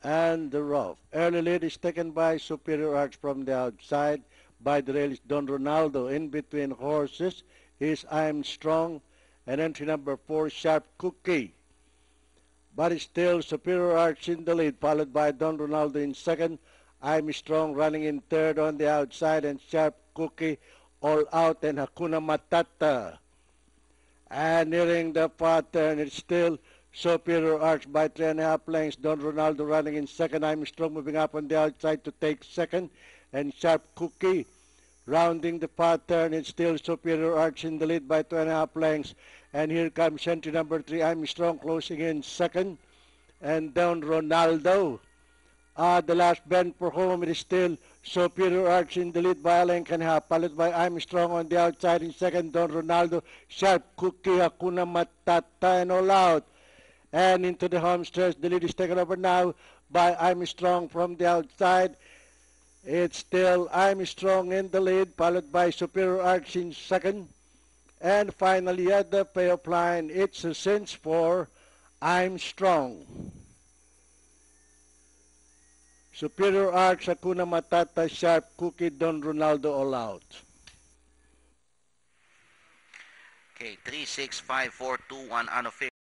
and the rough. Early lead is taken by Superior Arts from the outside. By the rail is Don Ronaldo. In between horses is I'm Strong and entry number 4, Sharp Cookie. But it's still Superior Arts in the lead, followed by Don Ronaldo in second. I'm Strong running in third on the outside, and Sharp Cookie all out, and Hakuna Matata. And nearing the far turn, it's still Superior Arts by 3.5 lengths. Don Ronaldo running in second. I'm Strong moving up on the outside to take second, and Sharp Cookie rounding the far turn. It's still Superior Arts in the lead by 2.5 lengths. And here comes entry number 3, I'm Strong, closing in second. And Don Ronaldo. The last bend for home, it is still Superior Arts in the lead by a length and a half, followed by I'm Strong on the outside in second. Don Ronaldo, Sharp Cookie, Hakuna Matata, and all out. And into the home stretch, the lead is taken over now by I'm Strong from the outside. It's still I'm Strong in the lead, followed by Superior Arts in second. And finally at the payoff line, it's a cinch for I'm Strong. Superior Arts, Hakuna Matata, Sharp Cookie, Don Ronaldo, all out. Okay, 3, 6, 5, 4, 2, 1, unofficial.